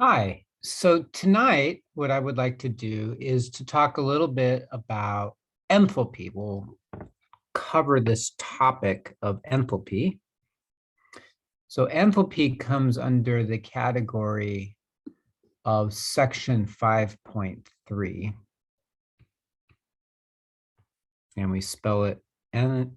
Hi. So tonight, what I would like to do is to talk a little bit about enthalpy. We'll cover this topic of enthalpy. So enthalpy comes under the category of section 5.3. And we spell it Enthalpy.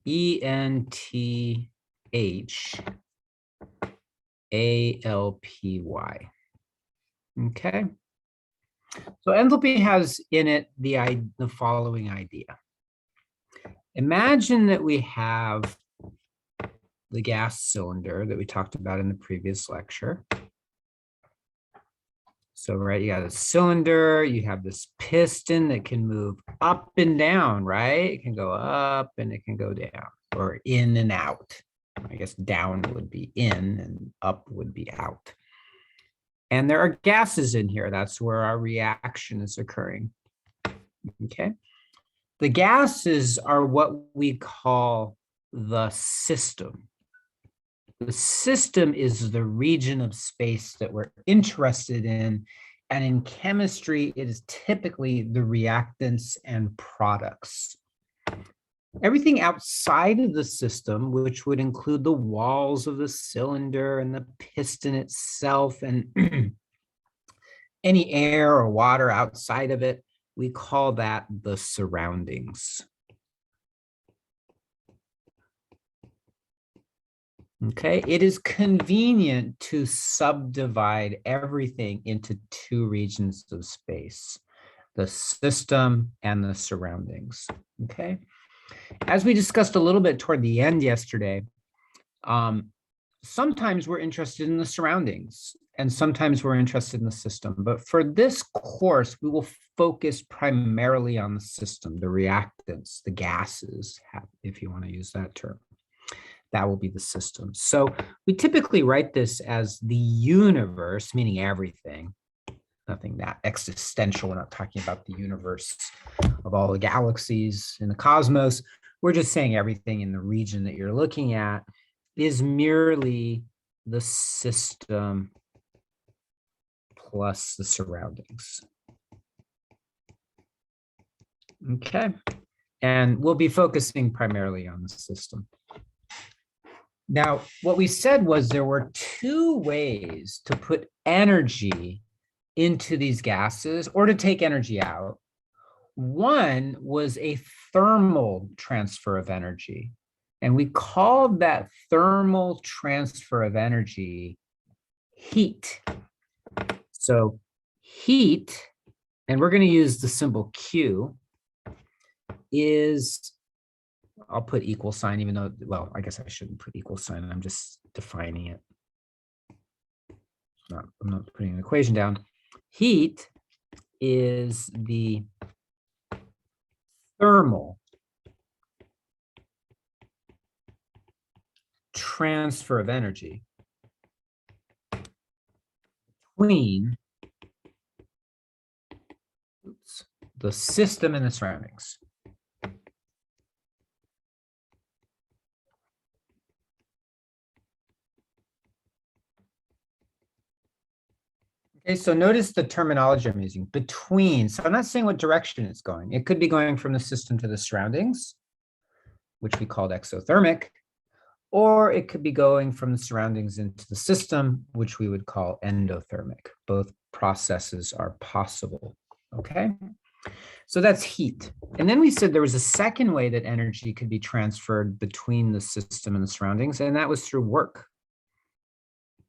Okay. So enthalpy has in it the following idea. Imagine that we have the gas cylinder that we talked about in the previous lecture. So, right, you got a cylinder, you have this piston that can move up and down, right? It can go up and it can go down, or in and out. I guess down would be in and up would be out. And there are gases in here. That's where our reaction is occurring. Okay. The gases are what we call the system. The system is the region of space that we're interested in. And in chemistry, it is typically the reactants and products. Everything outside of the system, which would include the walls of the cylinder and the piston itself and any air or water outside of it, we call that the surroundings. Okay, it is convenient to subdivide everything into two regions of space, the system and the surroundings. Okay, as we discussed a little bit toward the end yesterday, sometimes we're interested in the surroundings and sometimes we're interested in the system. But for this course, we will focus primarily on the system, the reactants, the gases, if you want to use that term. That will be the system. So we typically write this as the universe, meaning everything, nothing that existential. We're not talking about the universe of all the galaxies in the cosmos. We're just saying everything in the region that you're looking at is merely the system plus the surroundings. Okay. And we'll be focusing primarily on the system. Now, what we said was there were two ways to put energy into these gases or to take energy out. One was a thermal transfer of energy, and we called that thermal transfer of energy heat. So heat, and we're going to use the symbol Q, is, I'll put equal sign, even though, well, I guess I shouldn't put equal sign. I'm just defining it. I'm not putting an equation down. Heat is the thermal transfer of energy between the system and the surroundings. Okay, so notice the terminology I'm using, between. So I'm not saying what direction it's going. It could be going from the system to the surroundings, which we called exothermic, or it could be going from the surroundings into the system, which we would call endothermic. Both processes are possible, okay? So that's heat. And then we said there was a second way that energy could be transferred between the system and the surroundings, and that was through work,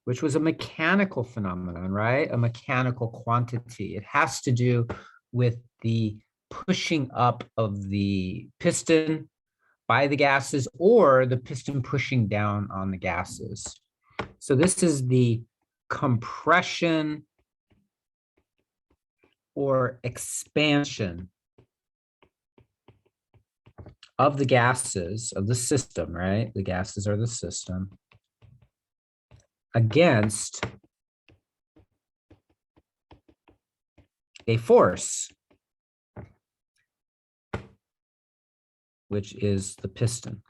which was a mechanical phenomenon, right? A mechanical quantity. It has to do with the pushing up of the piston by the gases or the piston pushing down on the gases. So this is the compression or expansion of the gases of the system, right? The gases are the system against a force, which is the piston.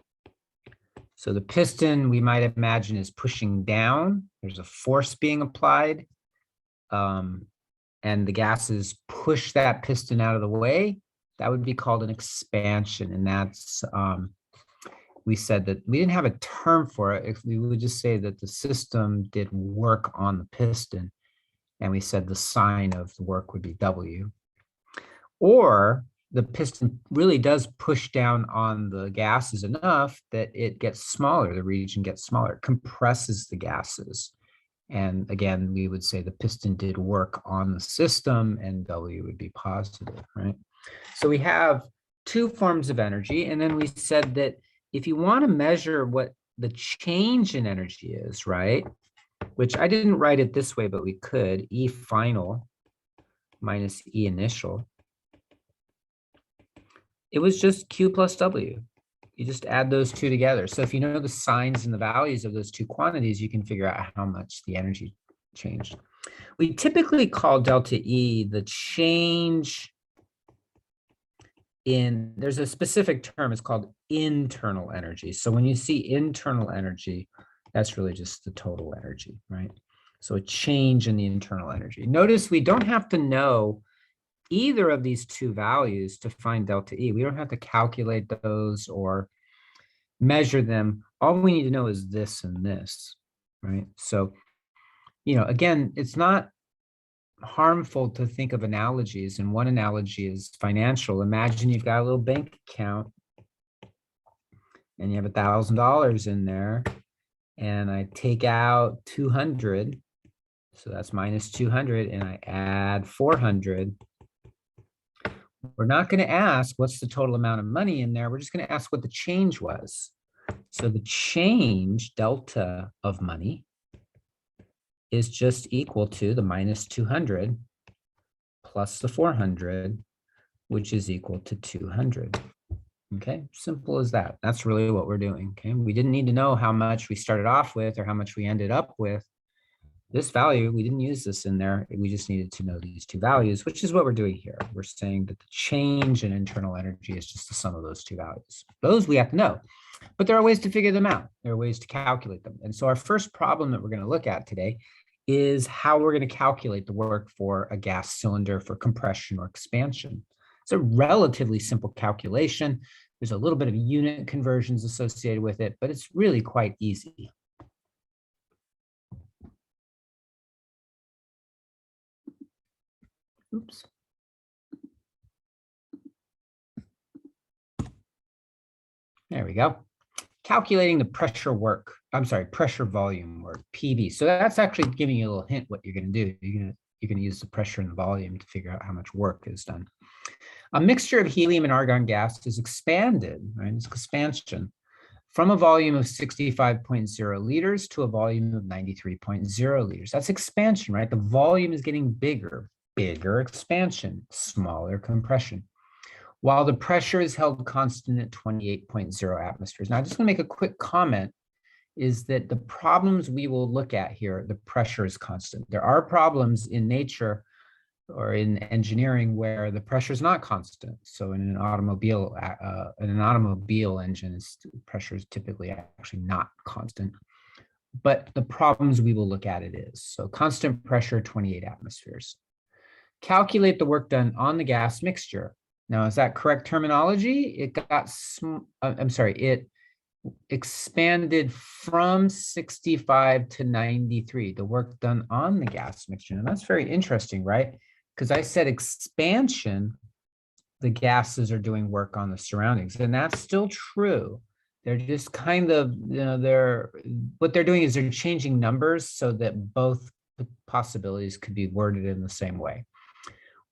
So the piston, we might imagine, is pushing down. There's a force being applied and the gases push that piston out of the way, that would be called an expansion. And that's, we said that we didn't have a term for it. If we would just say that the system did work on the piston, and we said the sign of the work would be W. Or the piston really does push down on the gases enough that it gets smaller, the region gets smaller, it compresses the gases. And again, we would say the piston did work on the system, and W would be positive, right? So we have two forms of energy. And then we said that if you want to measure what the change in energy is, right, which I didn't write it this way, but we could, E final minus E initial, it was just Q plus W. You just add those two together. So if you know the signs and the values of those two quantities, you can figure out how much the energy changed. We typically call delta E the change in, there's a specific term, it's called internal energy. So when you see internal energy, that's really just the total energy, right? So a change in the internal energy. Notice we don't have to know either of these two values to find delta E. We don't have to calculate those or measure them. All we need to know is this and this, right? So, you know, again, it's not harmful to think of analogies. And one analogy is financial. Imagine you've got a little bank account and you have $1,000 in there, and I take out 200. So that's minus 200, and I add 400. We're not going to ask what's the total amount of money in there. We're just going to ask what the change was. So the change, delta of money, is just equal to the minus 200 plus the 400, which is equal to 200. Okay, simple as that. That's really what we're doing. Okay, we didn't need to know how much we started off with or how much we ended up with. This value, we didn't use this in there. We just needed to know these two values, which is what we're doing here. We're saying that the change in internal energy is just the sum of those two values. Those we have to know, but there are ways to figure them out. There are ways to calculate them. And so our first problem that we're going to look at today is how we're going to calculate the work for a gas cylinder for compression or expansion. It's a relatively simple calculation. There's a little bit of unit conversions associated with it, but it's really quite easy. Oops. There we go. Calculating the pressure work. I'm sorry, pressure volume work, PV. So that's actually giving you a little hint what you're going to do. You're going to use the pressure and the volume to figure out how much work is done. A mixture of helium and argon gas is expanded, right? It's expansion from a volume of 65.0 liters to a volume of 93.0 liters. That's expansion, right? The volume is getting bigger, bigger expansion, smaller compression, while the pressure is held constant at 28.0 atmospheres. Now, I just want to make a quick comment is that the problems we will look at here, the pressure is constant. There are problems in nature or in engineering where the pressure is not constant. So in an automobile engine, pressure is typically actually not constant. But the problems we will look at it is. So constant pressure, 28 atmospheres. Calculate the work done on the gas mixture. Now, is that correct terminology? It it expanded from 65 to 93, the work done on the gas mixture. And that's very interesting, right? Because I said expansion, the gases are doing work on the surroundings, and that's still true. They're just kind of, what they're doing is they're changing numbers so that both possibilities could be worded in the same way.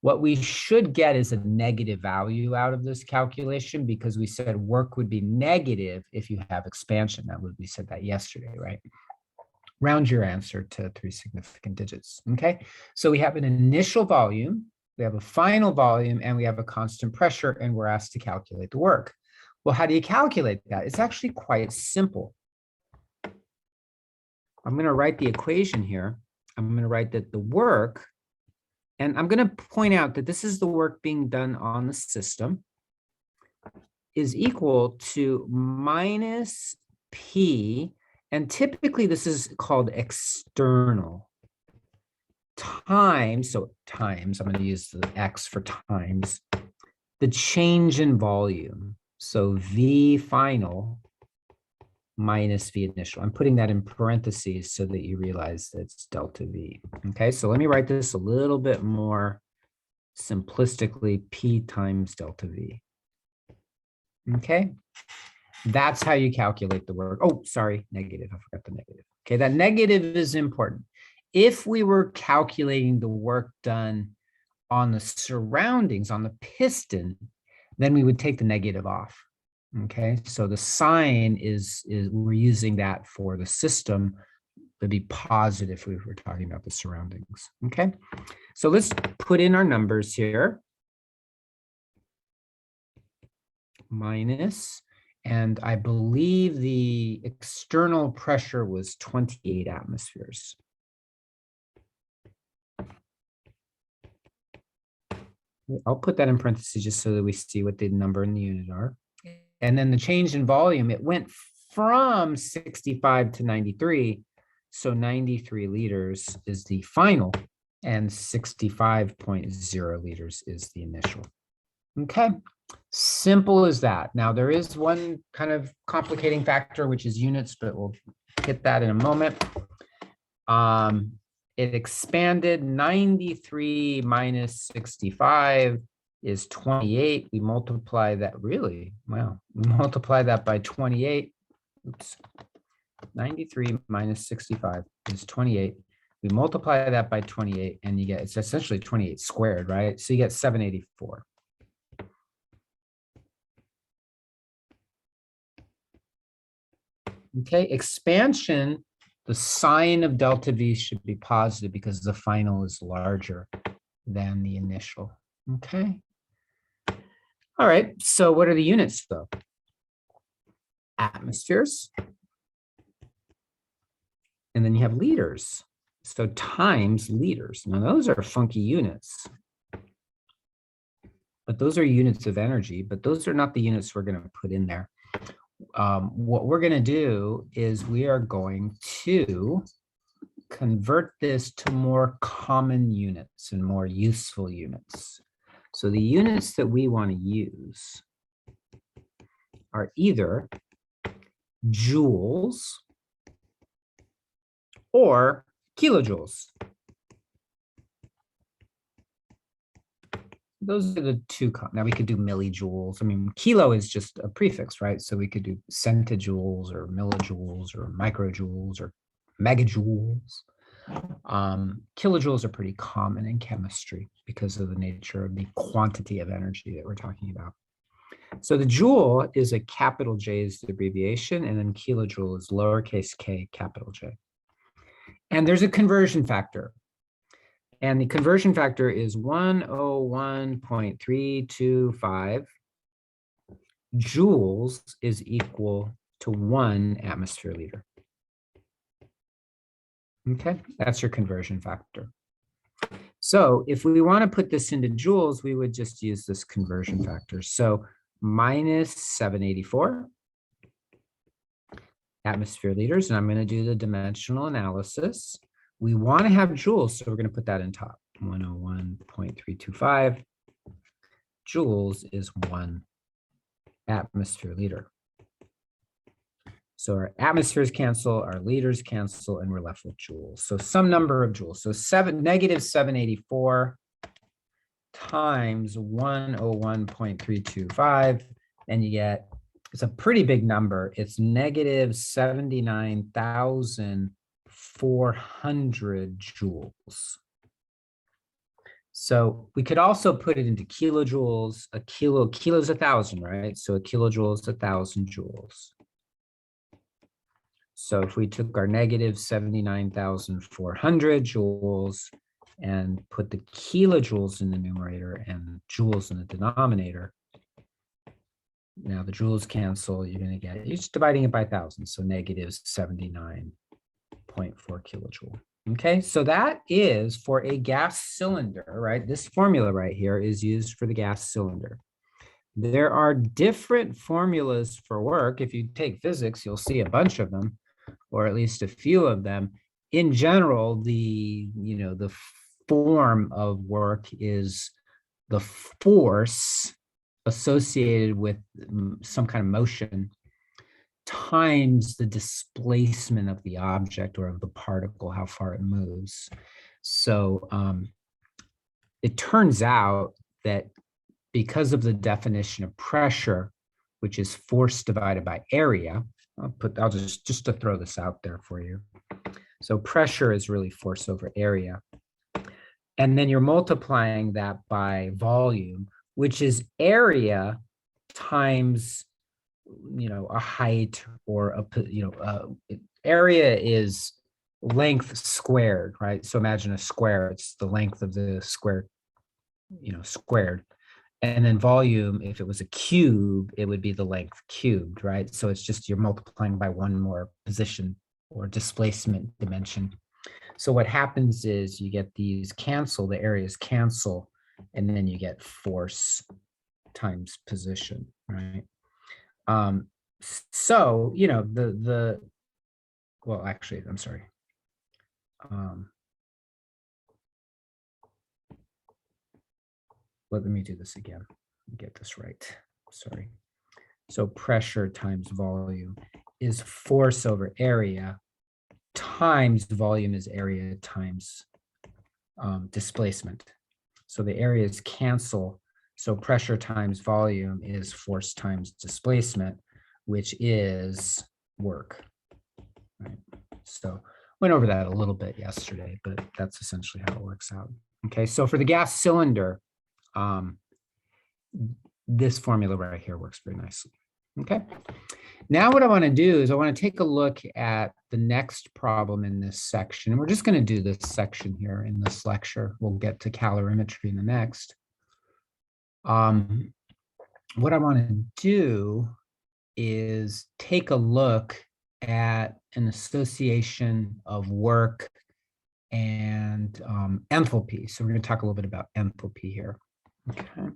What we should get is a negative value out of this calculation because we said work would be negative if you have expansion. We said that yesterday, right? Round your answer to 3 significant digits, okay? So we have an initial volume, we have a final volume, and we have a constant pressure, and we're asked to calculate the work. Well, how do you calculate that? It's actually quite simple. I'm going to write the equation here. I'm going to write that the work, and I'm going to point out that this is the work being done on the system, is equal to minus P, and typically this is called external times, so times, I'm going to use the X for times, the change in volume. So V final minus V initial. I'm putting that in parentheses so that you realize that it's delta V. Okay, so let me write this a little bit more simplistically, P times delta V. Okay, that's how you calculate the work. Oh, sorry, negative. I forgot the negative. Okay, that negative is important. If we were calculating the work done on the surroundings, on the piston, then we would take the negative off. Okay, so the sign is we're using that for the system to be positive if we were talking about the surroundings. Okay, so let's put in our numbers here. Minus, and I believe the external pressure was 28 atmospheres. I'll put that in parentheses just so that we see what the number and the unit are. And then the change in volume, it went from 65 to 93. So 93 liters is the final and 65.0 liters is the initial. Okay, simple as that. Now there is one kind of complicating factor, which is units, but we'll hit that in a moment. It expanded. 93 minus 65 is 28. We multiply that, really, wow. We multiply that by 28. Oops. 93 minus 65 is 28. We multiply that by 28 and you get, it's essentially 28 squared, right? So you get 784. Okay, expansion, the sign of delta V should be positive because the final is larger than the initial. Okay. All right, so what are the units though? Atmospheres. And then you have liters. So times liters. Now those are funky units. But those are units of energy, but those are not the units we're going to put in there. What we're going to do is we are going to convert this to more common units and more useful units. So the units that we want to use are either joules or kilojoules. Those are the two. Now we could do millijoules. I mean, kilo is just a prefix, right? So we could do centijoules or millijoules or microjoules or megajoules. Kilojoules are pretty common in chemistry because of the nature of the quantity of energy that we're talking about. So the joule is a capital J is the abbreviation, and then kilojoule is lowercase k, capital J. And there's a conversion factor. And the conversion factor is 101.325 joules is equal to 1 atmosphere liter. Okay, that's your conversion factor. So if we want to put this into joules, we would just use this conversion factor. So minus 784 atmosphere liters, and I'm going to do the dimensional analysis. We want to have joules, so we're going to put that in top. 101.325 joules is 1 atmosphere liter. So our atmospheres cancel, our liters cancel, and we're left with joules. So some number of joules. So negative 784 times 101.325, and you get, it's a pretty big number. It's negative 79,400 joules. So we could also put it into kilojoules. A kilo is 1,000, right? So a kilojoule is 1,000 joules. So if we took our negative 79,400 joules and put the kilojoules in the numerator and joules in the denominator, now the joules cancel, you're going to get, you're just dividing it by 1,000, so negative 79.4 kilojoule. Okay, so that is for a gas cylinder, right? This formula right here is used for the gas cylinder. There are different formulas for work. If you take physics, you'll see a bunch of them, or at least a few of them. In general, the form of work is the force associated with some kind of motion times the displacement of the object or of the particle, how far it moves. So it turns out that because of the definition of pressure, which is force divided by area, I'll just to throw this out there for you. So pressure is really force over area. And then you're multiplying that by volume, which is area times, a height or area is length squared, right? So imagine a square, it's the length of the square, squared. And then volume, if it was a cube, it would be the length cubed, right? So it's just you're multiplying by one more position or displacement dimension. So what happens is you get these cancel, the areas cancel, and then you get force times position, right? So, well, actually, I'm sorry. Let me do this again, get this right, sorry. So pressure times volume is force over area times volume is area times displacement. So the areas cancel. So pressure times volume is force times displacement, which is work, right? So went over that a little bit yesterday, but that's essentially how it works out. Okay, so for the gas cylinder, this formula right here works very nicely. Okay, now what I want to do is I want to take a look at the next problem in this section. We're just going to do this section here in this lecture. We'll get to calorimetry in the next. What I want to do is take a look at an association of work and enthalpy. So we're going to talk a little bit about enthalpy here. Okay.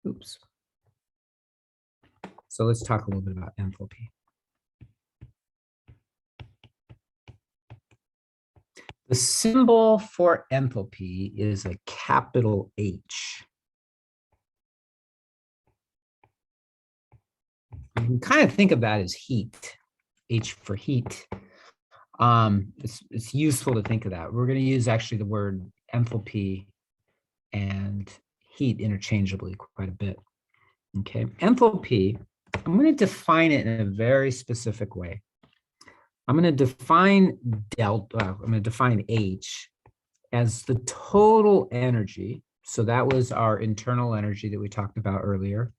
Oops. So let's talk a little bit about enthalpy. The symbol for enthalpy is a capital H. You can kind of think of that as heat, H for heat. It's useful to think of that. We're going to use actually the word enthalpy and heat interchangeably quite a bit. Okay, enthalpy, I'm going to define it in a very specific way. I'm going to define delta, I'm going to define H as the total energy. So that was our internal energy that we talked about earlier,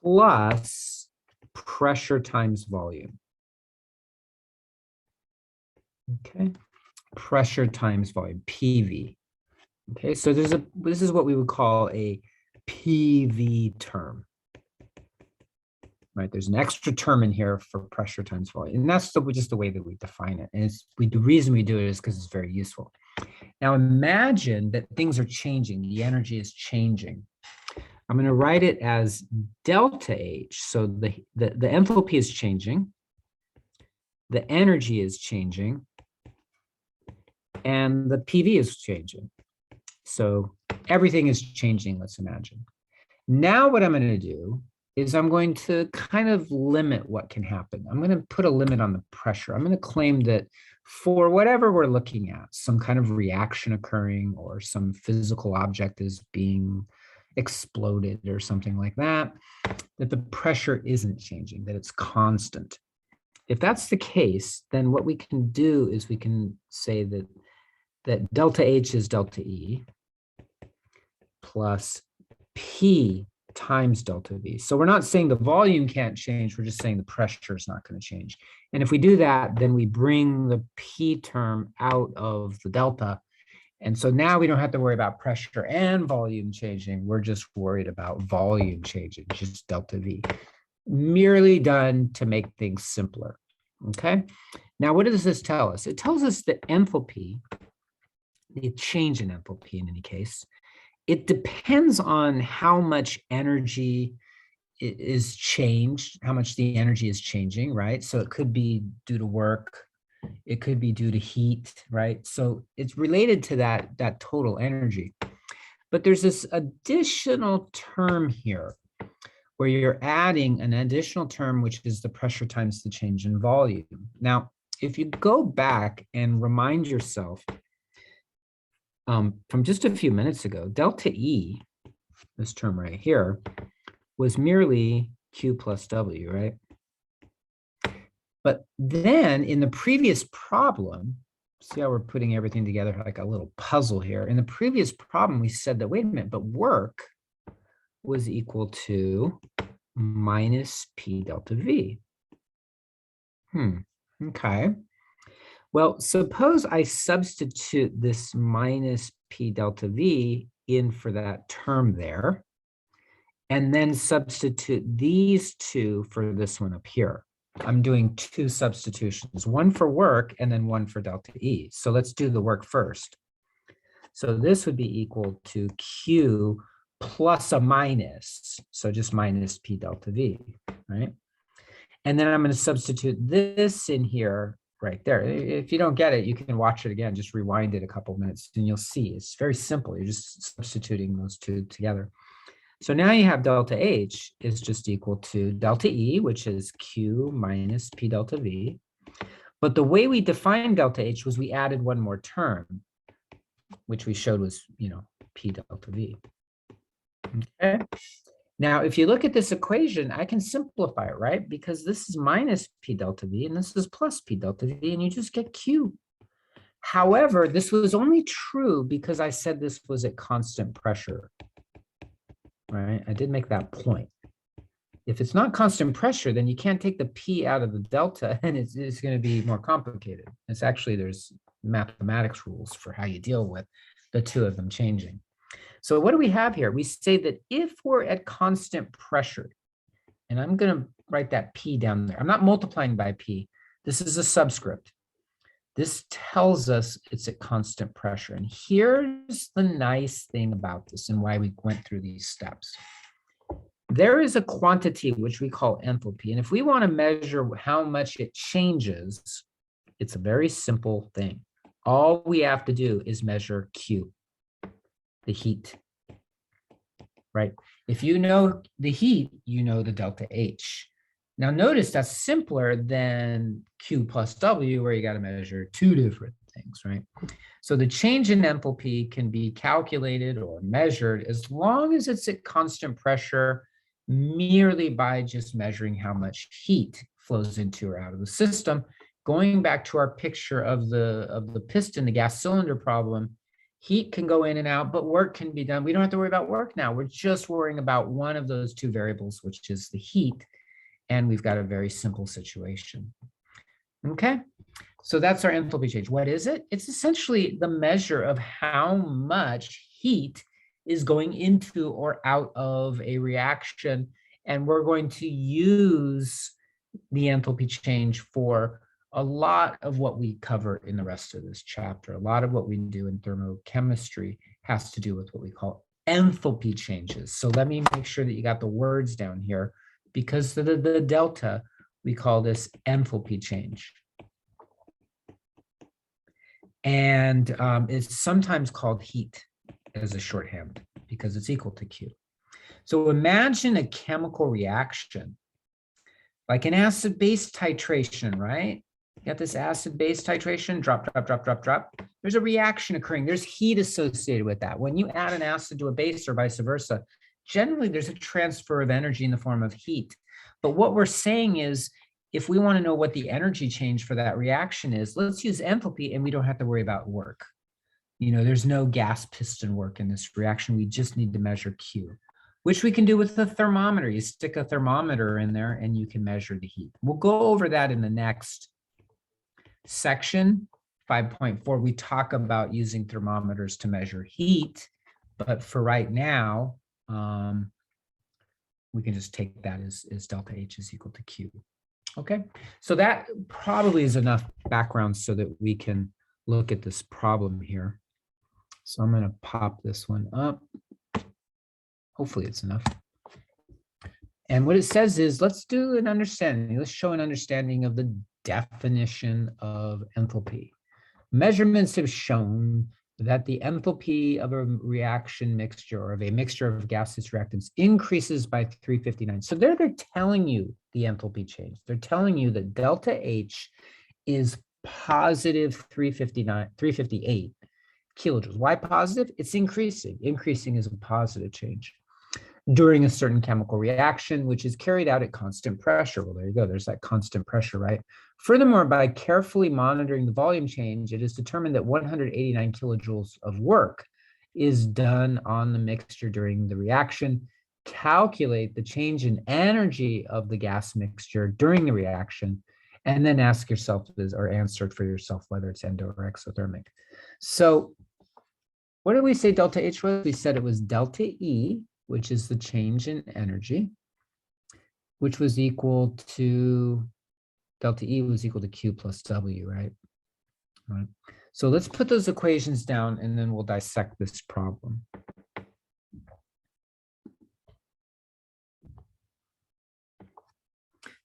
plus pressure times volume. Okay, pressure times volume, PV. Okay, so this is what we would call a PV term. Right, there's an extra term in here for pressure times volume, and that's just the way that we define it. And the reason we do it is because it's very useful. Now imagine that things are changing, the energy is changing. I'm going to write it as delta H. So the enthalpy is changing, the energy is changing, and the PV is changing. So everything is changing, let's imagine. Now what I'm going to do is I'm going to kind of limit what can happen. I'm going to put a limit on the pressure. I'm going to claim that for whatever we're looking at, some kind of reaction occurring or some physical object is being exploded or something like that, that the pressure isn't changing, that it's constant. If that's the case, then what we can do is we can say that delta H is delta E plus P times delta V. So we're not saying the volume can't change, we're just saying the pressure is not going to change. And if we do that, then we bring the P term out of the delta. And so now we don't have to worry about pressure and volume changing. We're just worried about volume changing, just delta V. Merely done to make things simpler. Okay. Now, what does this tell us? It tells us that enthalpy, the change in enthalpy in any case, it depends on how much energy is changed, how much the energy is changing, right? So it could be due to work, It could be due to heat, right? So it's related to that total energy. But there's this additional term here where you're adding an additional term, which is the pressure times the change in volume. Now, if you go back and remind yourself from just a few minutes ago, delta E, this term right here, was merely Q plus W, right? But then in the previous problem, see how we're putting everything together like a little puzzle here. In the previous problem, we said that, wait a minute, but work was equal to minus P delta V. Okay. Well, suppose I substitute this minus P delta V in for that term there, and then substitute these two for this one up here. I'm doing two substitutions, one for work and then one for delta E. So let's do the work first. So this would be equal to Q plus a minus, so just minus P delta V, right? And then I'm going to substitute this in here right there. If you don't get it, you can watch it again, just rewind it a couple of minutes and you'll see it's very simple. You're just substituting those two together. So now you have delta H is just equal to delta E, which is Q minus P delta V. But the way we defined delta H was we added one more term, which we showed was, P delta V. Okay. Now, if you look at this equation, I can simplify it, right? Because this is minus P delta V and this is plus P delta V, and you just get Q. However, this was only true because I said this was at constant pressure. Right? I did make that point. If it's not constant pressure, then you can't take the P out of the delta and it's going to be more complicated. It's actually, there's mathematics rules for how you deal with the two of them changing. So what do we have here? We say that if we're at constant pressure, and I'm going to write that P down there. I'm not multiplying by P. This is a subscript. This tells us it's at constant pressure. And here's the nice thing about this and why we went through these steps. There is a quantity which we call enthalpy. And if we want to measure how much it changes, it's a very simple thing. All we have to do is measure Q, the heat, right? If you know the heat, you know the delta H. Now notice that's simpler than Q plus W, where you got to measure two different things, right? So the change in enthalpy can be calculated or measured as long as it's at constant pressure, merely by just measuring how much heat flows into or out of the system. Going back to our picture of the piston, the gas cylinder problem, heat can go in and out, but work can be done. We don't have to worry about work now. We're just worrying about one of those two variables, which is the heat. And we've got a very simple situation. Okay, so that's our enthalpy change. What is it? It's essentially the measure of how much heat is going into or out of a reaction. And we're going to use the enthalpy change for a lot of what we cover in the rest of this chapter. A lot of what we do in thermochemistry has to do with what we call enthalpy changes. So let me make sure that you got the words down here. Because of the delta, we call this enthalpy change. And it's sometimes called heat as a shorthand because it's equal to Q. So imagine a chemical reaction, like an acid-base titration, right? You got this acid-base titration, drop, drop, drop, drop, drop. There's a reaction occurring. There's heat associated with that. When you add an acid to a base or vice versa, generally, there's a transfer of energy in the form of heat. But what we're saying is, if we want to know what the energy change for that reaction is, let's use enthalpy and we don't have to worry about work. There's no gas piston work in this reaction. We just need to measure Q, which we can do with the thermometer. You stick a thermometer in there and you can measure the heat. We'll go over that in the next section, 5.4. We talk about using thermometers to measure heat, but for right now, we can just take that as delta H is equal to Q. Okay, so that probably is enough background so that we can look at this problem here. So I'm going to pop this one up. Hopefully it's enough. And what it says is, let's do an understanding. Let's show an understanding of the definition of enthalpy. Measurements have shown that the enthalpy of a reaction mixture or of a mixture of gaseous reactants increases by 359. So they're telling you the enthalpy change. They're telling you that delta H is positive 358 kilojoules. Why positive? It's increasing. Increasing is a positive change during a certain chemical reaction, which is carried out at constant pressure. Well, there you go. There's that constant pressure, right? Furthermore, by carefully monitoring the volume change, it is determined that 189 kilojoules of work is done on the mixture during the reaction. Calculate the change in energy of the gas mixture during the reaction, and then ask yourself or answer for yourself whether it's endo or exothermic. So what did we say delta H was? We said it was delta E, which is the change in energy, which was equal to, delta E was equal to Q plus W, right? All right. So let's put those equations down and then we'll dissect this problem.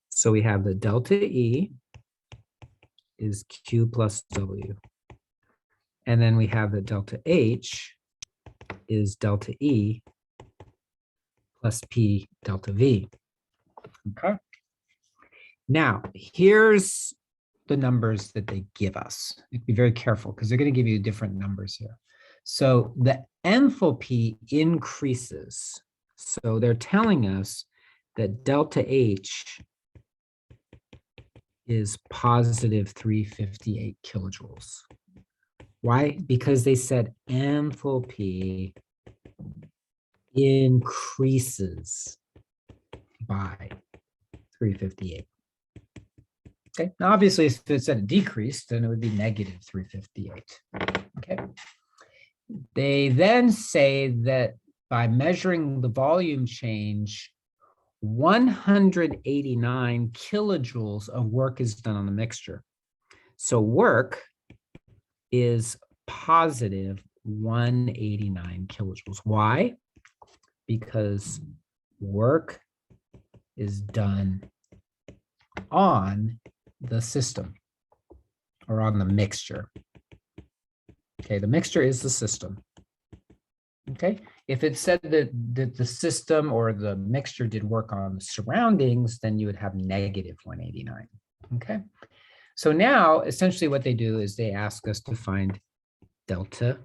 So we have the delta E is Q plus W. And then we have the delta H is delta E plus P delta V. Okay. Now, here's the numbers that they give us. Be very careful because they're going to give you different numbers here. So the enthalpy increases. So they're telling us that delta H is positive 358 kilojoules. Why? Because they said enthalpy increases by 358. Okay, now obviously if it said decreased, then it would be negative 358. Okay. They then say that by measuring the volume change, 189 kilojoules of work is done on the mixture. So work is positive 189 kilojoules. Why? Because work is done on the system or on the mixture. Okay, the mixture is the system. Okay, if it said that the system or the mixture did work on the surroundings, then you would have negative 189. Okay, so now essentially what they do is they ask us to find delta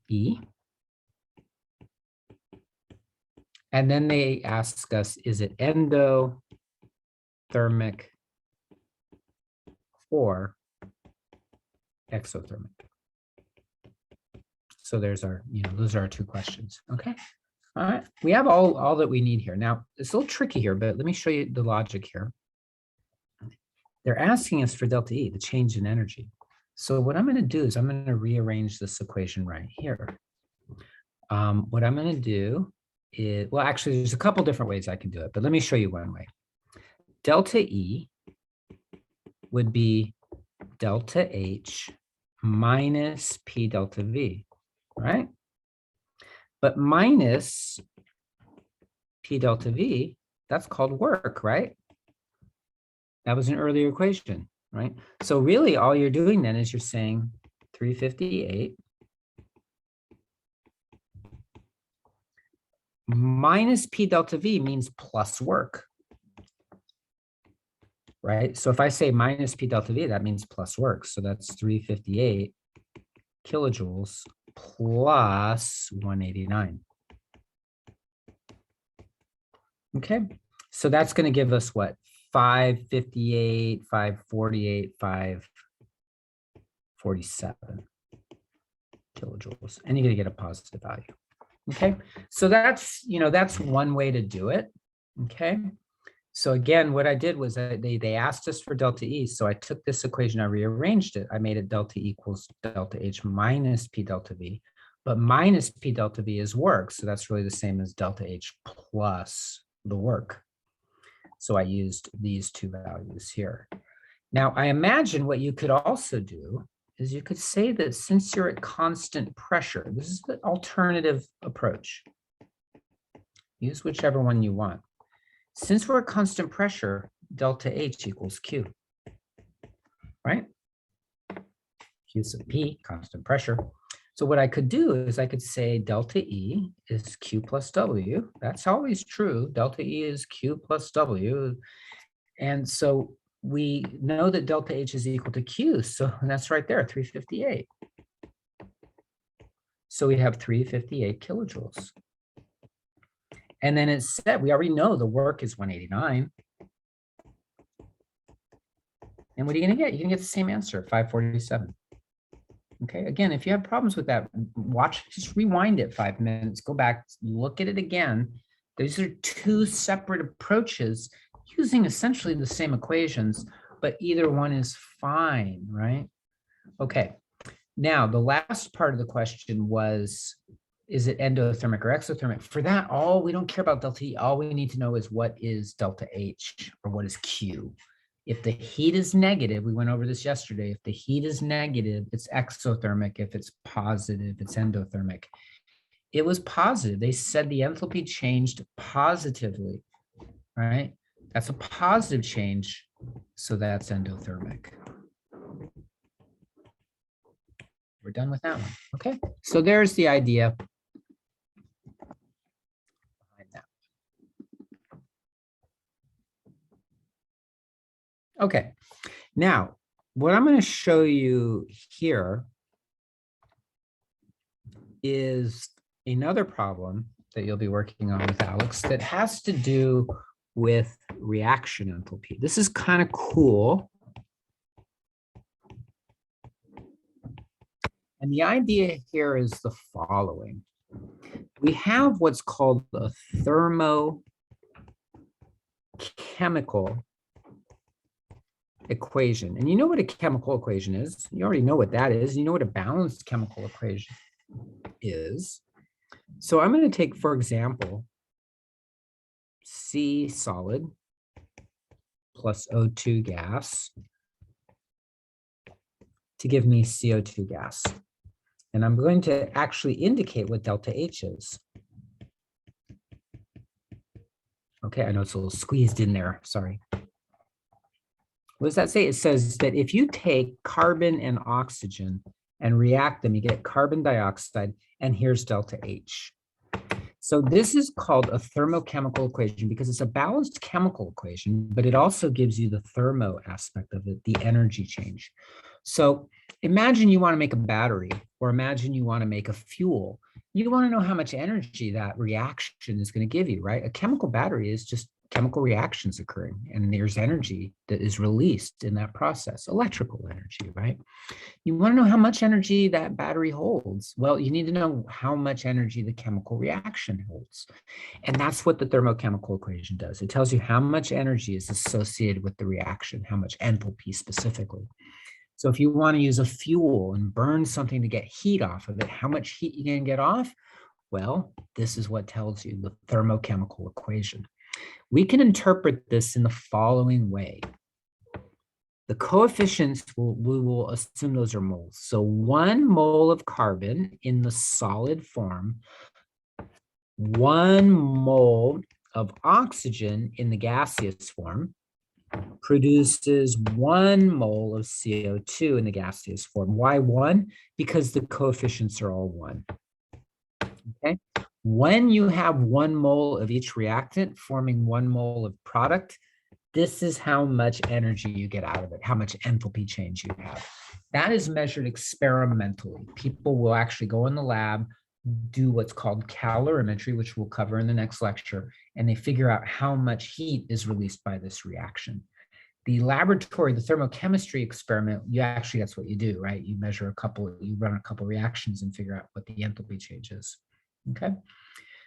E. And then they ask us, is it endothermic or exothermic? So there's our, those are our two questions. Okay. All right. We have all that we need here. Now, it's a little tricky here, but let me show you the logic here. They're asking us for delta E, the change in energy. So what I'm going to do is I'm going to rearrange this equation right here. What I'm going to do is, well, actually, there's a couple different ways I can do it, but let me show you one way. Delta E would be delta H minus P delta V, right? But minus P delta V, that's called work, right? That was an earlier equation, right? So really all you're doing then is you're saying 358 minus P delta V means plus work, right? So if I say minus P delta V, that means plus work. So that's 358 kilojoules plus 189. Okay, so that's going to give us what? 558, 548, 547 kilojoules. And you're going to get a positive value. Okay, so that's, that's one way to do it. Okay, so again, what I did was they asked us for delta E. So I took this equation, I rearranged it. I made it delta equals delta H minus P delta V. But minus P delta V is work. So that's really the same as delta H plus the work. So I used these two values here. Now, I imagine what you could also do is you could say that since you're at constant pressure, this is the alternative approach. Use whichever one you want. Since we're at constant pressure, delta H equals Q. right? Q sub P, constant pressure. So what I could do is I could say delta E is Q plus W. That's always true. Delta E is Q plus W. And so we know that delta H is equal to Q. So that's right there, 358. So we have 358 kilojoules. And then it said, we already know the work is 189. And what are you going to get? You're going to get the same answer, 547. Okay, again, if you have problems with that, watch, just rewind it 5 minutes, go back, look at it again. These are two separate approaches using essentially the same equations, but either one is fine, right? Okay, now the last part of the question was, is it endothermic or exothermic? For that, we don't care about delta E. All we need to know is what is delta H or what is Q. If the heat is negative, we went over this yesterday, if the heat is negative, it's exothermic. If it's positive, it's endothermic. It was positive. They said the enthalpy changed positively, right? That's a positive change, so that's endothermic. We're done with that one, okay? So there's the idea behind that. Okay. Now, what I'm going to show you here is another problem that you'll be working on with Alex that has to do with reaction enthalpy. This is kind of cool. And the idea here is the following. We have what's called the thermochemical equation. And you know what a chemical equation is. You already know what that is. You know what a balanced chemical equation is. So I'm going to take, for example, C solid plus O2 gas to give me CO2 gas. And I'm going to actually indicate what delta H is. Okay, I know it's a little squeezed in there, sorry. What does that say? It says that if you take carbon and oxygen and react them, you get carbon dioxide, and here's delta H. So this is called a thermochemical equation because it's a balanced chemical equation, but it also gives you the thermo aspect of it, the energy change. So imagine you want to make a battery, or imagine you want to make a fuel. You want to know how much energy that reaction is going to give you, right? A chemical battery is just chemical reactions occurring, and there's energy that is released in that process, electrical energy, right? You want to know how much energy that battery holds. Well, you need to know how much energy the chemical reaction holds. And that's what the thermochemical equation does. It tells you how much energy is associated with the reaction, how much enthalpy specifically. So if you want to use a fuel and burn something to get heat off of it, how much heat you can get off? Well, this is what tells you the thermochemical equation. We can interpret this in the following way. The coefficients, we will assume those are moles. So 1 mole of carbon in the solid form, 1 mole of oxygen in the gaseous form produces 1 mole of CO2 in the gaseous form. Why 1? Because the coefficients are all 1. Okay. When you have 1 mole of each reactant forming 1 mole of product, this is how much energy you get out of it, how much enthalpy change you have. That is measured experimentally. People will actually go in the lab, do what's called calorimetry, which we'll cover in the next lecture, and they figure out how much heat is released by this reaction. The laboratory, the thermochemistry experiment, that's what you do, right? You measure you run a couple reactions and figure out what the enthalpy change is. Okay.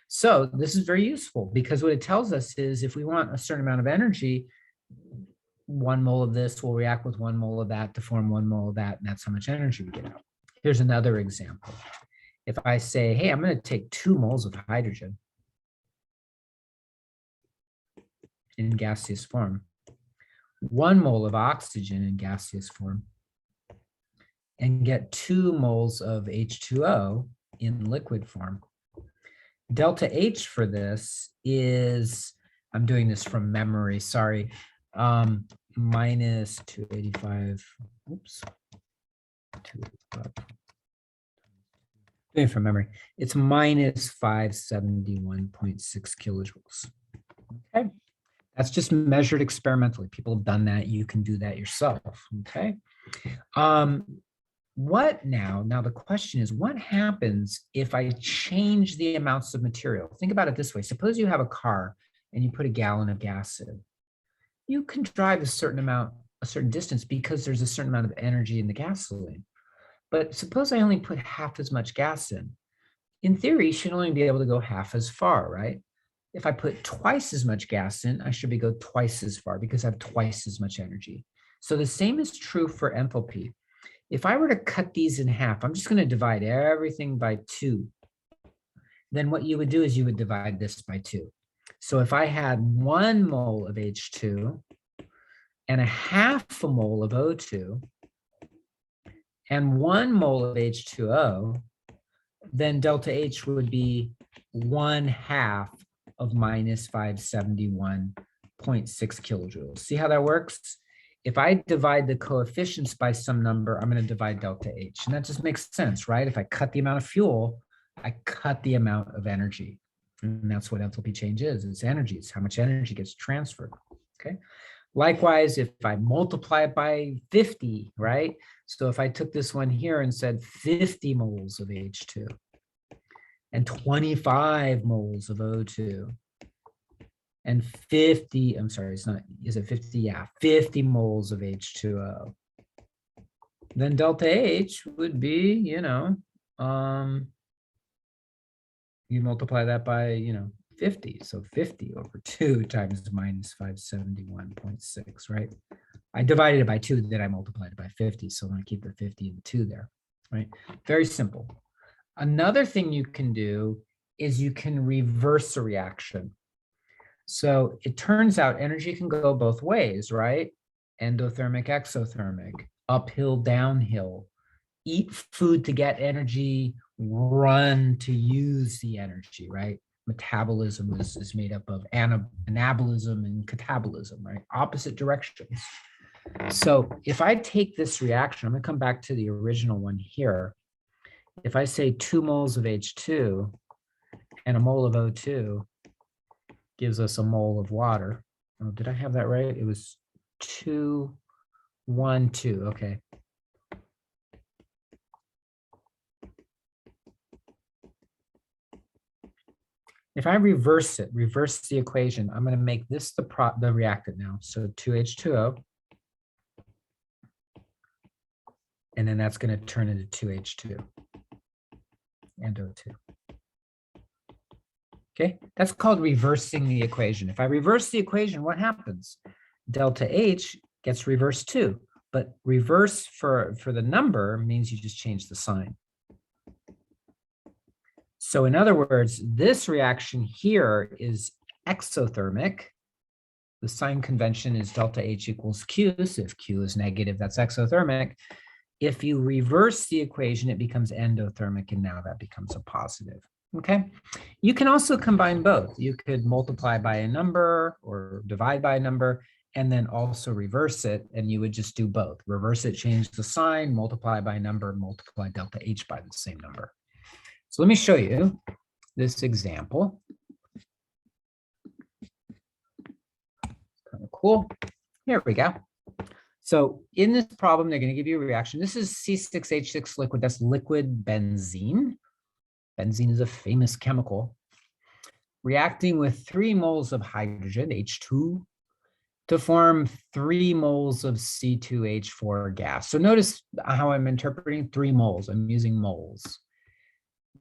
So this is very useful because what it tells us is if we want a certain amount of energy, 1 mole of this will react with 1 mole of that to form 1 mole of that, and that's how much energy we get out. Here's another example. If I say, hey, I'm going to take 2 moles of hydrogen in gaseous form, 1 mole of oxygen in gaseous form, and get 2 moles of H2O in liquid form. Delta H for this is, I'm doing this from memory, sorry, minus 285, oops, doing it from memory, it's minus 571.6 kilojoules. Okay, that's just measured experimentally. People have done that. You can do that yourself. Okay. What now? Now the question is, what happens if I change the amounts of material? Think about it this way. Suppose you have a car and you put a gallon of gas in. You can drive a certain distance because there's a certain amount of energy in the gasoline. But suppose I only put half as much gas in. In theory, you should only be able to go half as far, right? If I put twice as much gas in, I should be go twice as far because I have twice as much energy. So the same is true for enthalpy. If I were to cut these in half, I'm just going to divide everything by 2. Then what you would do is you would divide this by 2. So if I had 1 mole of H2 and a half a mole of O2 and 1 mole of H2O, then delta H would be 1/2 of minus 571.6 kilojoules. See how that works? If I divide the coefficients by some number, I'm going to divide delta H. And that just makes sense, right? If I cut the amount of fuel, I cut the amount of energy. And that's what enthalpy change is. It's energy. It's how much energy gets transferred. Okay. Likewise, if I multiply it by 50, right? So if I took this one here and said 50 moles of H2 and 25 moles of O2 and 50, I'm sorry, it's not, is it 50? Yeah, 50 moles of H2O. Then delta H would be, you multiply that by, 50. So 50 over 2 times minus 571.6, right? I divided it by 2, then I multiplied it by 50. So I'm going to keep the 50 and 2 there, right? Very simple. Another thing you can do is you can reverse a reaction. So it turns out energy can go both ways, right? Endothermic, exothermic, uphill, downhill. Eat food to get energy, run to use the energy, right? Metabolism is made up of anabolism and catabolism, right? Opposite directions. So if I take this reaction, I'm going to come back to the original one here. If I say 2 moles of H2 and a mole of O2 gives us a mole of water. Oh, did I have that right? It was 2, 1, 2. Okay. If I reverse the equation, I'm going to make this the reactant now. So 2H2O. And then that's going to turn into 2H2 and O2. Okay, that's called reversing the equation. If I reverse the equation, what happens? Delta H gets reversed too, but reverse for the number means you just change the sign. So in other words, this reaction here is exothermic. The sign convention is delta H equals Q. So if Q is negative, that's exothermic. If you reverse the equation, it becomes endothermic, and now that becomes a positive. Okay. You can also combine both. You could multiply by a number or divide by a number, and then also reverse it, and you would just do both. Reverse it, change the sign, multiply by a number, multiply delta H by the same number. So let me show you this example. Kind of cool. Here we go. So in this problem, they're going to give you a reaction. This is C6H6 liquid. That's liquid benzene. Benzene is a famous chemical. Reacting with 3 moles of hydrogen, H2, to form 3 moles of C2H4 gas. So notice how I'm interpreting 3 moles. I'm using moles.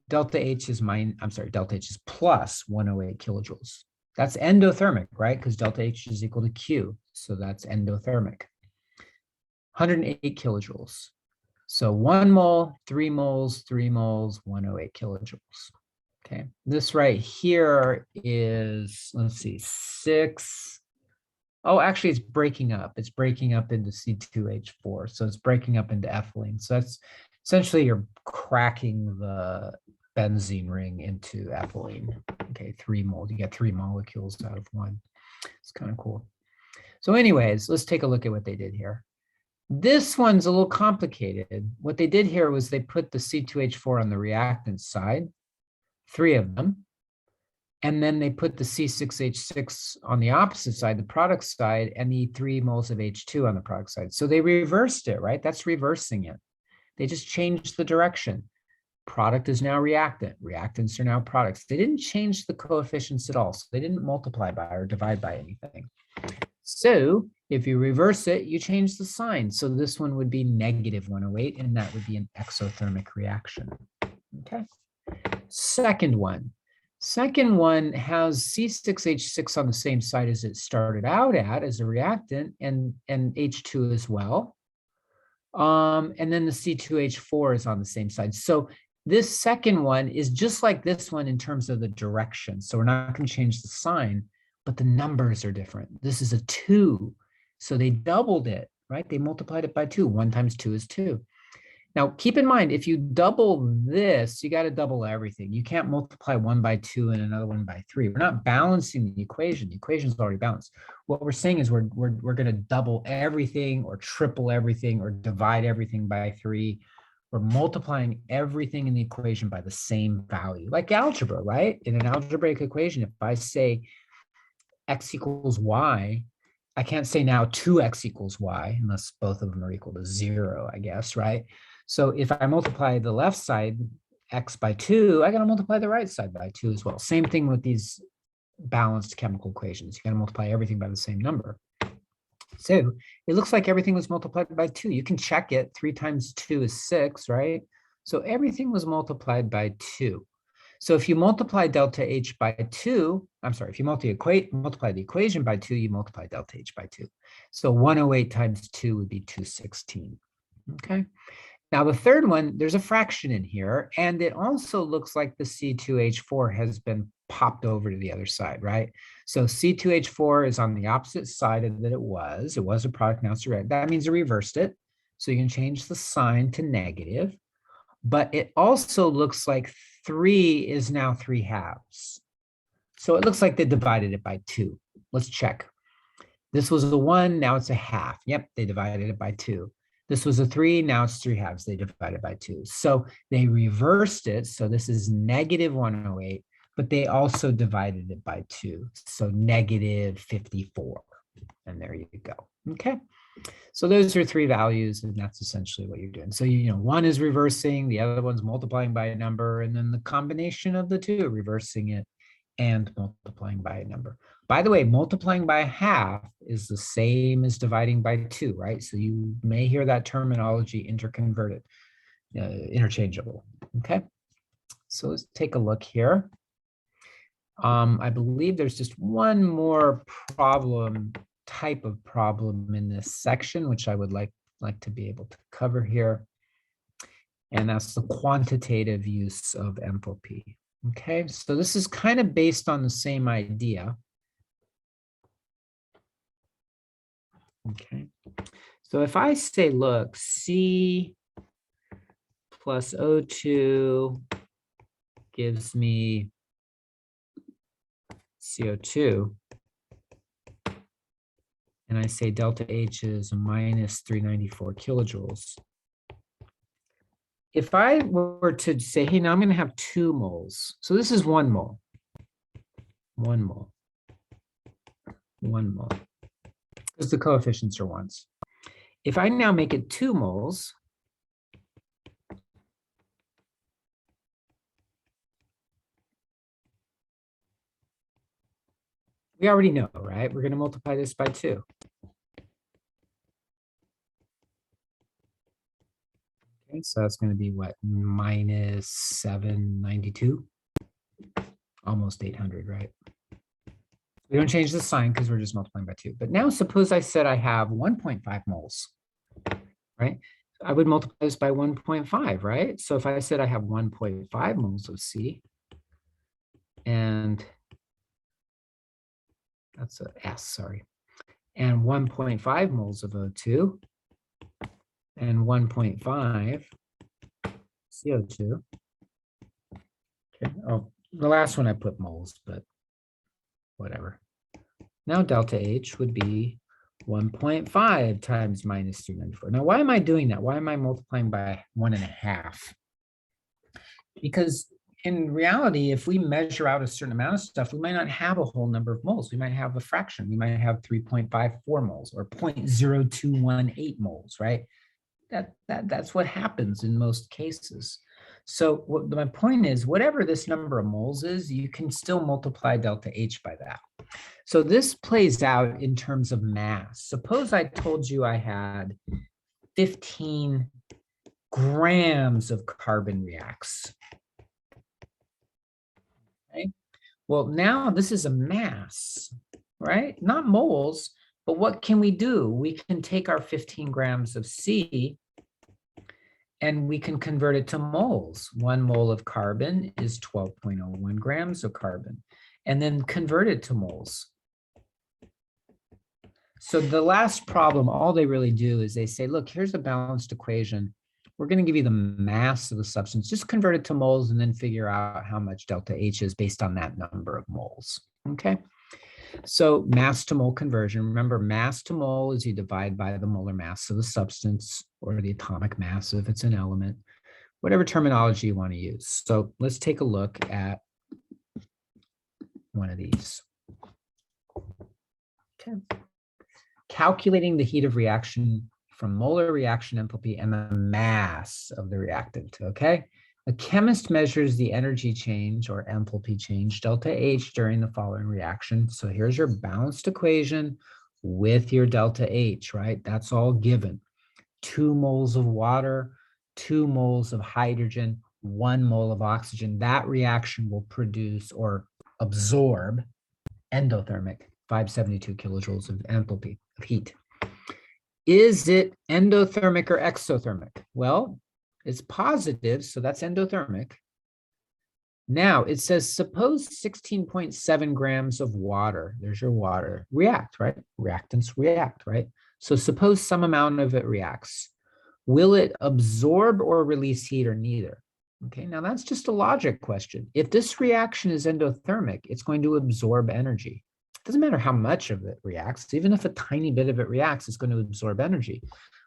Delta H is delta H is plus 108 kilojoules. That's endothermic, right? Because delta H is equal to Q. So that's endothermic. 108 kilojoules. So 1 mole, 3 moles, 3 moles, 108 kilojoules. Okay, this right here is, let's see, 6. Oh, actually, it's breaking up. It's breaking up into C2H4. So it's breaking up into ethylene. So that's essentially you're cracking the benzene ring into ethylene. Okay, 3 moles. You get 3 molecules out of 1. It's kind of cool. So anyways, let's take a look at what they did here. This one's a little complicated. What they did here was they put the C2H4 on the reactant side, 3 of them, and then they put the C6H6 on the opposite side, the product side, and the 3 moles of H2 on the product side. So they reversed it, right? That's reversing it. They just changed the direction. Product is now reactant. Reactants are now products. They didn't change the coefficients at all. So they didn't multiply by or divide by anything. So if you reverse it, you change the sign. So this one would be negative 108, and that would be an exothermic reaction. Okay. Second one. Second one has C6H6 on the same side as it started out at as a reactant, and H2 as well. And then the C2H4 is on the same side. So this second one is just like this one in terms of the direction. So we're not going to change the sign, but the numbers are different. This is a 2. So they doubled it, right? They multiplied it by 2. 1 times 2 is 2. Now, keep in mind, if you double this, you got to double everything. You can't multiply 1 by 2 and another one by 3. We're not balancing the equation. The equation is already balanced. What we're saying is we're going to double everything or triple everything or divide everything by 3. We're multiplying everything in the equation by the same value, like algebra, right? In an algebraic equation, if I say x equals y, I can't say now 2x equals y unless both of them are equal to 0, I guess, right? So if I multiply the left side, x by 2, I got to multiply the right side by 2 as well. Same thing with these balanced chemical equations. You got to multiply everything by the same number. So it looks like everything was multiplied by 2. You can check it. 3 times 2 is 6, right? So everything was multiplied by 2. So if you multiply delta H by 2, I'm sorry, if you multiply the equation by 2, you multiply delta H by 2. So 108 times 2 would be 216. Okay. Now the third one, there's a fraction in here, and it also looks like the C2H4 has been popped over to the other side, right? So C2H4 is on the opposite side of that it was. It was a product, now it's a reactant. That means it reversed it. So you can change the sign to negative. But it also looks like 3 is now 3 halves. So it looks like they divided it by 2. Let's check. This was a 1, now it's a half. Yep, they divided it by 2. This was a 3, now it's 3 halves. They divided by 2. So they reversed it. So this is negative 108, but they also divided it by 2. So negative 54. And there you go. Okay. So those are 3 values, and that's essentially what you're doing. So, one is reversing, the other one's multiplying by a number, and then the combination of the 2, reversing it and multiplying by a number. By the way, multiplying by a half is the same as dividing by 2, right? So you may hear that terminology interchangeable, okay? So let's take a look here. I believe there's just one more type of problem in this section, which I would like to be able to cover here. And that's the quantitative use of enthalpy. Okay, so this is kind of based on the same idea. Okay, so if I say, look, C plus O2 gives me CO2, and I say delta H is minus 394 kilojoules. If I were to say, hey, now I'm going to have 2 moles. So this is 1 mole. 1 mole. 1 mole. Because the coefficients are 1s. If I now make it 2 moles, we already know, right? We're going to multiply this by 2. Okay, so that's going to be what? Minus 792? Almost 800, right? We don't change the sign because we're just multiplying by 2. But now suppose I said I have 1.5 moles, right? I would multiply this by 1.5, right? So if I said I have 1.5 moles of C, and that's a S, sorry, and 1.5 moles of O2, and 1.5 CO2. Okay. Oh, the last one I put moles, but whatever. Now delta H would be 1.5 times minus 394. Now, why am I doing that? Why am I multiplying by 1.5? Because in reality, if we measure out a certain amount of stuff, we might not have a whole number of moles. We might have a fraction. We might have 3.54 moles or 0.0218 moles, right? That's what happens in most cases. So my point is, whatever this number of moles is, you can still multiply delta H by that. So this plays out in terms of mass. Suppose I told you I had 15 grams of carbon reacts. Okay. Well, now this is a mass, right? Not moles, but what can we do? We can take our 15 grams of C and we can convert it to moles. 1 mole of carbon is 12.01 grams of carbon, and then convert it to moles. So the last problem, all they really do is they say, look, here's a balanced equation. We're going to give you the mass of the substance. Just convert it to moles and then figure out how much delta H is based on that number of moles. Okay. So mass to mole conversion. Remember, mass to mole is you divide by the molar mass of the substance or the atomic mass if it's an element, whatever terminology you want to use. So let's take a look at one of these. Okay. Calculating the heat of reaction from molar reaction enthalpy and the mass of the reactant, okay? A chemist measures the energy change or enthalpy change, delta H, during the following reaction. So here's your balanced equation with your delta H, right? That's all given. 2 moles of water, 2 moles of hydrogen, 1 mole of oxygen. That reaction will produce or absorb endothermic, 572 kilojoules of enthalpy of heat. Is it endothermic or exothermic? Well, it's positive, so that's endothermic. Now it says, suppose 16.7 grams of water, there's your water, react, right? Reactants react, right? So suppose some amount of it reacts. Will it absorb or release heat or neither? Okay, now that's just a logic question. If this reaction is endothermic, it's going to absorb energy. It doesn't matter how much of it reacts. Even if a tiny bit of it reacts, it's going to absorb energy.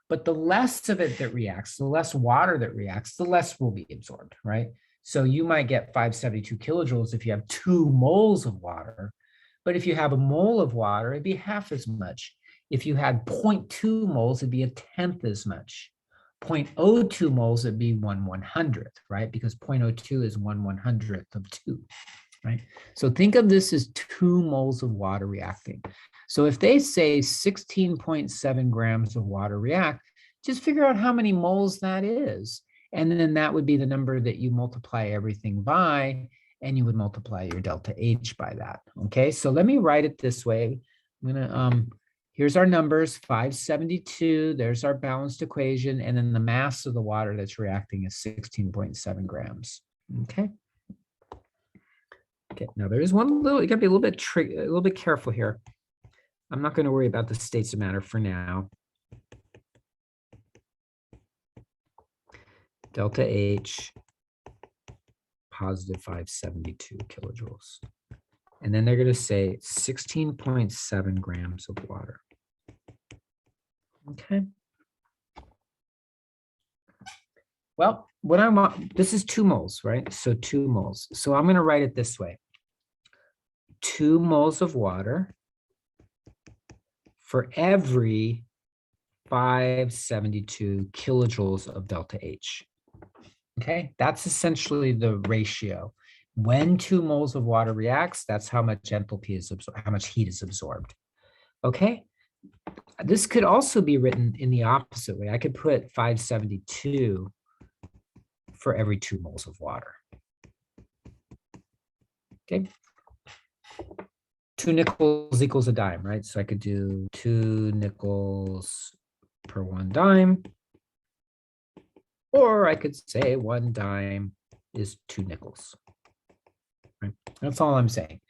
But the less of it that reacts, the less water that reacts, the less will be absorbed, right? So you might get 572 kilojoules if you have 2 moles of water. But if you have a mole of water, it'd be half as much. If you had 0.2 moles, it'd be a tenth as much. 0.02 moles, it'd be 1/100th, right? Because 0.02 is 1/100th of 2. Right? So think of this as 2 moles of water reacting. So if they say 16.7 grams of water react, just figure out how many moles that is. And then that would be the number that you multiply everything by, and you would multiply your delta H by that. Okay, so let me write it this way. I'm gonna, here's our numbers, 572, there's our balanced equation, and then the mass of the water that's reacting is 16.7 grams. Okay. Okay, now there is one little, you gotta be a little bit careful here. I'm not going to worry about the states of matter for now. Delta H, positive 572 kilojoules. And then they're going to say 16.7 grams of water. Okay. Well, what I want, this is 2 moles, right? So 2 moles. So I'm going to write it this way. 2 moles of water for every 572 kilojoules of delta H. Okay, that's essentially the ratio. When 2 moles of water reacts, that's how much enthalpy is absorbed, how much heat is absorbed. Okay, this could also be written in the opposite way. I could put 572 for every 2 moles of water. Okay. 2 nickels equals a dime, right? So I could do 2 nickels per 1 dime. Or I could say 1 dime is 2 nickels. Right? That's all I'm saying.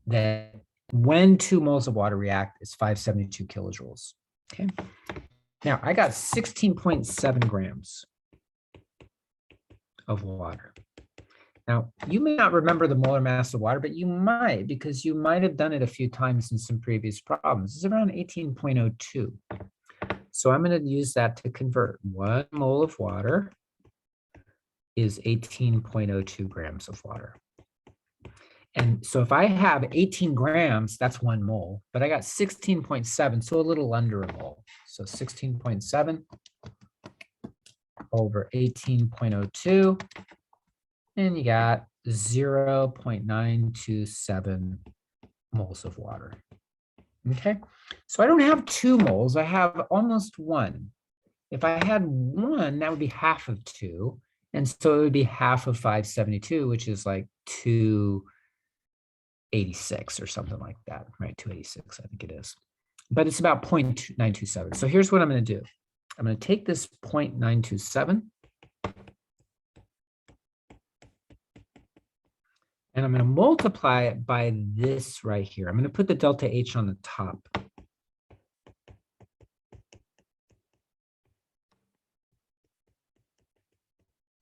That when 2 moles of water react, it's 572 kilojoules. Okay. Now I got 16.7 grams of water. Now, you may not remember the molar mass of water, but you might, because you might have done it a few times in some previous problems. It's around 18.02. So I'm going to use that to convert. 1 mole of water is 18.02 grams of water. And so if I have 18 grams, that's 1 mole, but I got 16.7, so a little under a mole. So 16.7 over 18.02, and you got 0.927 moles of water. Okay, so I don't have 2 moles, I have almost 1. If I had 1, that would be half of 2, and so it would be half of 572, which is like 286 or something like that, right? 286, I think it is. But it's about 0.927. So here's what I'm going to do. I'm going to take this 0.927, and I'm going to multiply it by this right here. I'm going to put the delta H on the top.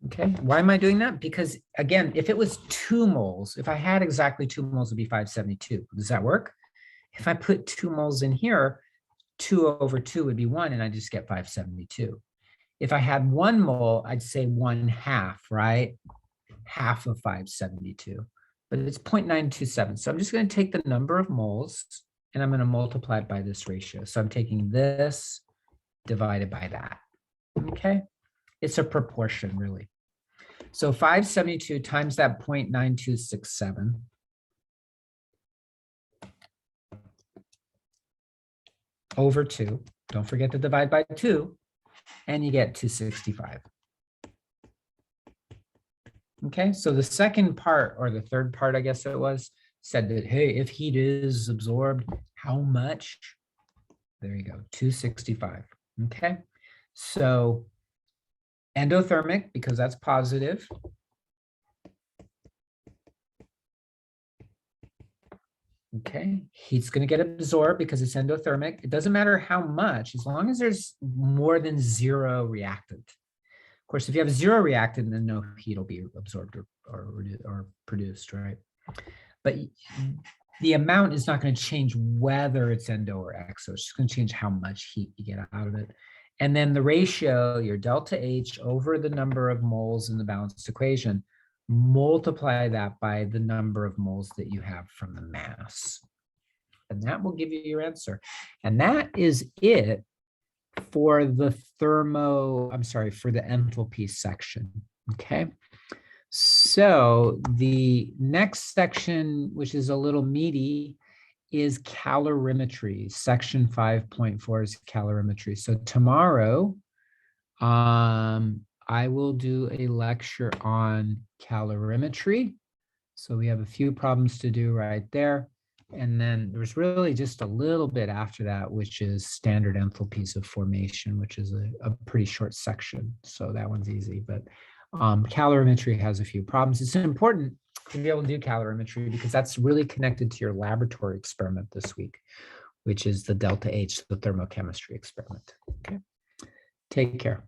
Okay, why am I doing that? Because again, if it was 2 moles, if I had exactly 2 moles, it would be 572. Does that work? If I put 2 moles in here, 2 over 2 would be 1, and I just get 572. If I had 1 mole, I'd say 1/2, right? Half of 572, but it's 0.927. So I'm just going to take the number of moles, and I'm going to multiply it by this ratio. So I'm taking this divided by that. Okay, it's a proportion, really. So 572 times that 0.9267 over 2. Don't forget to divide by 2, and you get 265. Okay, so the second part, or the third part, I guess it was, said that, hey, if heat is absorbed, how much? There you go, 265. Okay, so endothermic, because that's positive. Okay, heat's going to get absorbed because it's endothermic. It doesn't matter how much, as long as there's more than 0 reactant. Of course, if you have 0 reactant, then no heat will be absorbed or produced, right? But the amount is not going to change whether it's endo or exo. It's just going to change how much heat you get out of it. And then the ratio, your delta H over the number of moles in the balanced equation, multiply that by the number of moles that you have from the mass. And that will give you your answer. And that is it for the for the enthalpy section. Okay. So the next section, which is a little meaty, is calorimetry. Section 5.4 is calorimetry. So tomorrow, I will do a lecture on calorimetry. So we have a few problems to do right there. And then there's really just a little bit after that, which is standard enthalpies of formation, which is a pretty short section. So that one's easy, but calorimetry has a few problems. It's important to be able to do calorimetry because that's really connected to your laboratory experiment this week, which is the delta H, the thermochemistry experiment. Okay, take care.